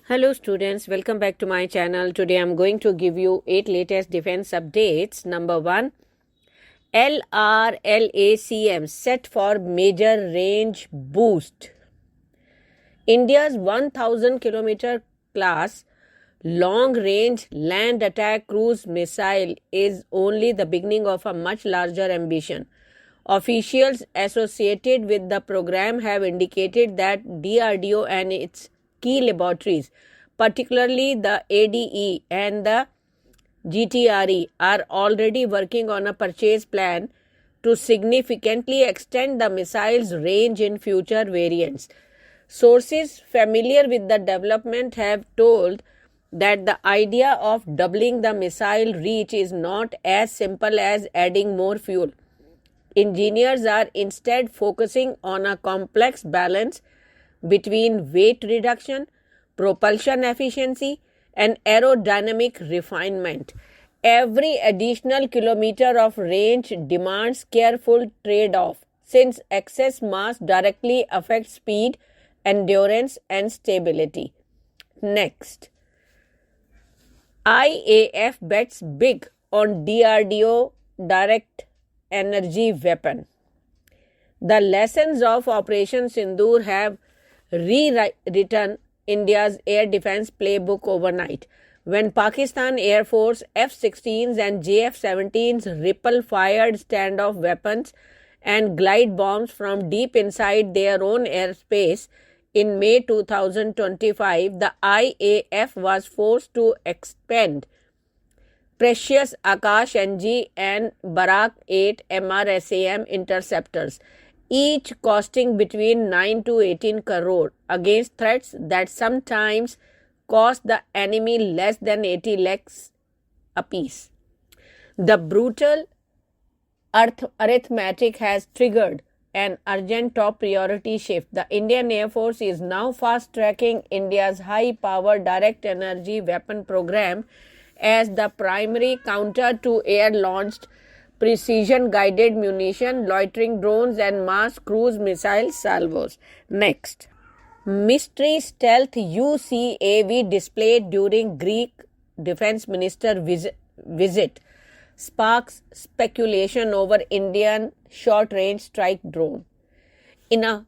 Hello students, welcome back to my channel. Today I'm going to give you 8 latest defense updates. Number 1, LRLACM set for major range boost. India's 1000 kilometer class long range land attack cruise missile is only the beginning of a much larger ambition. Officials associated with the program have indicated that DRDO and its key laboratories, particularly the ADE and the GTRE, are already working on a purchase plan to significantly extend the missile's range in future variants. Sources familiar with the development have told that the idea of doubling the missile reach is not as simple as adding more fuel. Engineers are instead focusing on a complex balance between weight reduction, propulsion efficiency, and aerodynamic refinement. Every additional kilometer of range demands careful trade-off, since excess mass directly affects speed, endurance, and stability. Next, IAF bets big on DRDO direct energy weapon. The lessons of Operation Sindoor have rewritten India's air defense playbook overnight. When Pakistan Air Force F-16s and JF-17s ripple-fired standoff weapons and glide bombs from deep inside their own airspace in May 2025, the IAF was forced to expend precious Akash NG and Barak 8 MRSAM interceptors, each costing between 9 to 18 crore, against threats that sometimes cost the enemy less than 80 lakhs apiece. The brutal arithmetic has triggered an urgent top priority shift. The Indian Air Force is now fast-tracking India's high-power direct energy weapon program as the primary counter to air-launched precision-guided munition, loitering drones, and mass cruise missile salvos. Next, mystery stealth UCAV displayed during Greek Defense Minister visit sparks speculation over Indian short-range strike drone. In a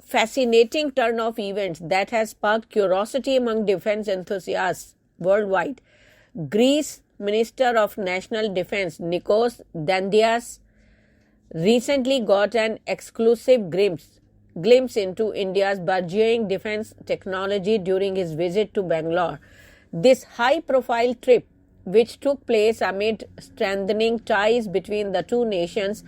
fascinating turn of events that has sparked curiosity among defense enthusiasts worldwide, Greece Minister of National Defense Nikos Dandias recently got an exclusive glimpse into India's burgeoning defense technology during his visit to Bangalore. This high-profile trip, which took place amid strengthening ties between the two nations,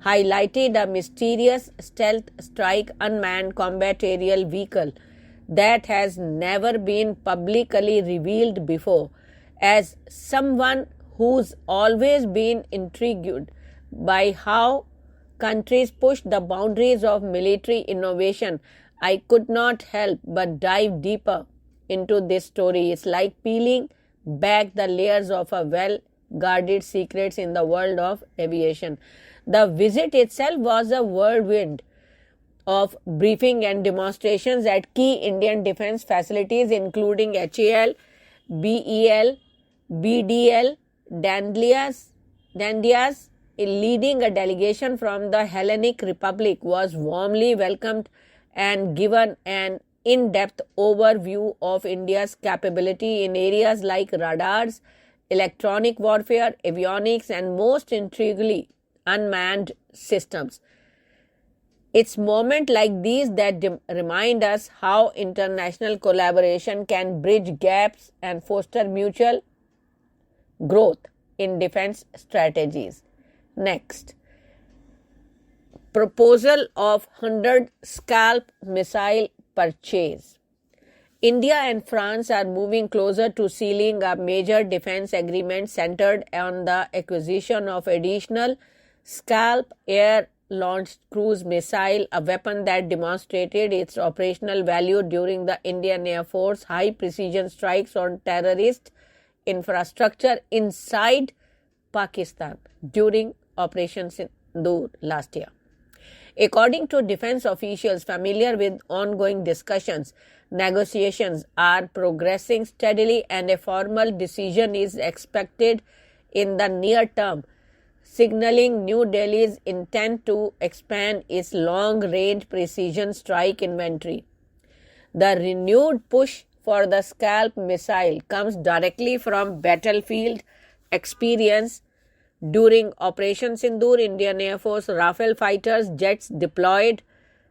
highlighted a mysterious stealth strike unmanned combat aerial vehicle that has never been publicly revealed before. As someone who's always been intrigued by how countries push the boundaries of military innovation, I could not help but dive deeper into this story. It's like peeling back the layers of a well-guarded secrets in the world of aviation. The visit itself was a whirlwind of briefing and demonstrations at key Indian defense facilities, including HAL, BEL, BDL, Dandias, leading a delegation from the Hellenic Republic, was warmly welcomed and given an in-depth overview of India's capability in areas like radars, electronic warfare, avionics, and most intriguingly, unmanned systems. It's moments like these that remind us how international collaboration can bridge gaps and foster mutual growth in defense strategies. Next, proposal of 100 Scalp missile purchase. India and France are moving closer to sealing a major defense agreement centered on the acquisition of additional Scalp air-launched cruise missile, a weapon that demonstrated its operational value during the Indian Air Force high-precision strikes on terrorist infrastructure inside Pakistan during Operation Sindoor last year. According to defense officials familiar with ongoing discussions, negotiations are progressing steadily and a formal decision is expected in the near term, signaling New Delhi's intent to expand its long-range precision strike inventory. The renewed push for the Scalp missile comes directly from battlefield experience. During Operation Sindoor, Indian Air Force Rafale fighters jets deployed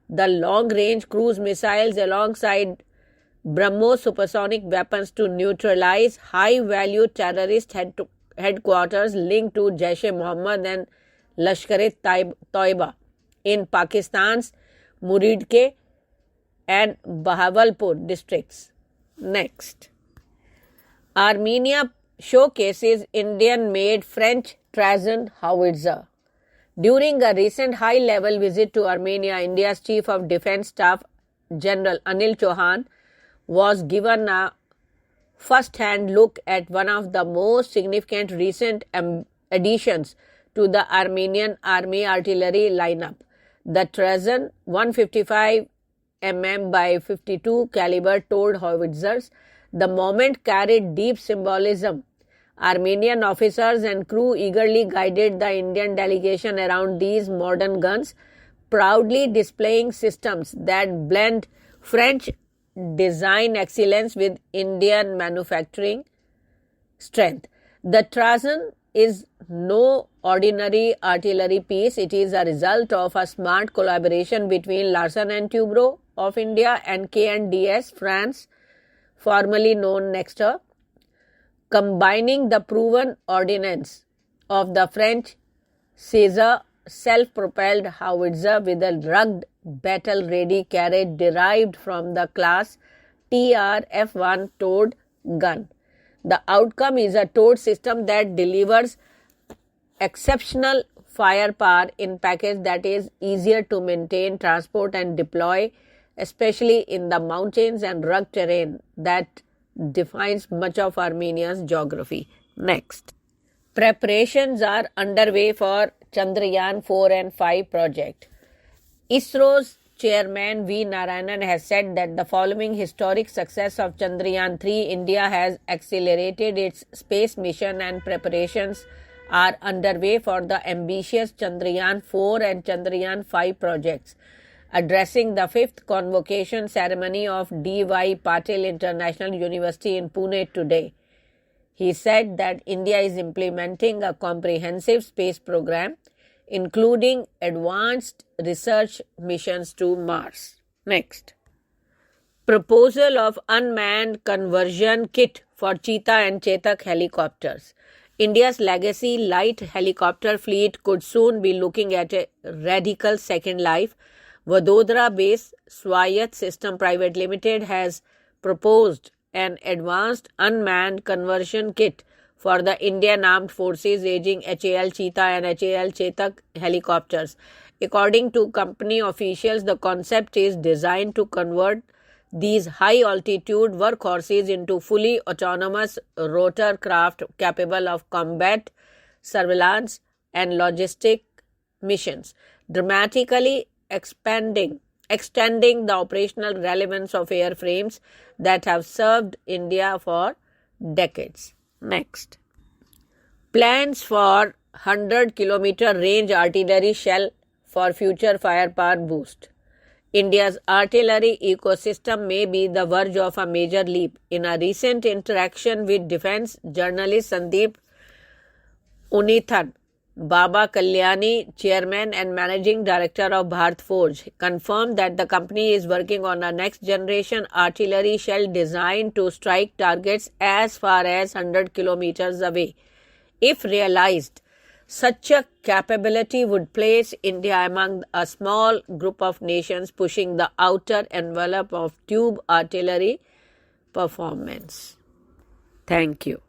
the long-range cruise missiles alongside BrahMos supersonic weapons to neutralize high-value terrorist headquarters linked to Jaish-e-Mohammed and Lashkar-e-Toiba in Pakistan's Muridke and Bahawalpur districts. Next, Armenia showcases Indian-made French Trajan howitzer. During a recent high-level visit to Armenia, India's Chief of Defence Staff General Anil Chauhan was given a first-hand look at one of the most significant recent additions to the Armenian Army artillery lineup, the Trajan 155 mm by 52 caliber towed howitzers. The moment carried deep symbolism. Armenian officers and crew eagerly guided the Indian delegation around these modern guns, proudly displaying systems that blend French design excellence with Indian manufacturing strength. The Trajan is no ordinary artillery piece. It is a result of a smart collaboration between Larsen and Toubro of India and K&DS France, formerly known Nexter, combining the proven ordnance of the French Caesar self-propelled howitzer with a rugged battle-ready carriage derived from the class TR-F1 towed gun. The outcome is a towed system that delivers exceptional firepower in package that is easier to maintain, transport and deploy, especially in the mountains and rugged terrain that defines much of Armenia's geography. Next, preparations are underway for Chandrayaan 4 and 5 project. ISRO's chairman V. Narayanan has said that the following historic success of Chandrayaan 3, India has accelerated its space mission and preparations are underway for the ambitious Chandrayaan 4 and Chandrayaan 5 projects. Addressing the 5th convocation ceremony of D.Y. Patil International University in Pune today, he said that India is implementing a comprehensive space program, including advanced research missions to Mars. Next, proposal of unmanned conversion kit for Cheetah and Chetak helicopters. India's legacy light helicopter fleet could soon be looking at a radical second life. Vadodara-based Swayat System Private Limited has proposed an advanced unmanned conversion kit for the Indian Armed Forces aging HAL Cheetah and HAL Chetak helicopters. According to company officials, the concept is designed to convert these high-altitude workhorses into fully autonomous rotor craft capable of combat, surveillance, and logistic missions, dramatically extending the operational relevance of airframes that have served India for decades. Next, plans for 100-kilometer range artillery shell for future firepower boost. India's artillery ecosystem may be the verge of a major leap. In a recent interaction with defense journalist Sandeep Unithan, Baba Kalyani, chairman and managing director of Bharat Forge, confirmed that the company is working on a next-generation artillery shell designed to strike targets as far as 100 kilometers away. If realized, such a capability would place India among a small group of nations pushing the outer envelope of tube artillery performance. Thank you.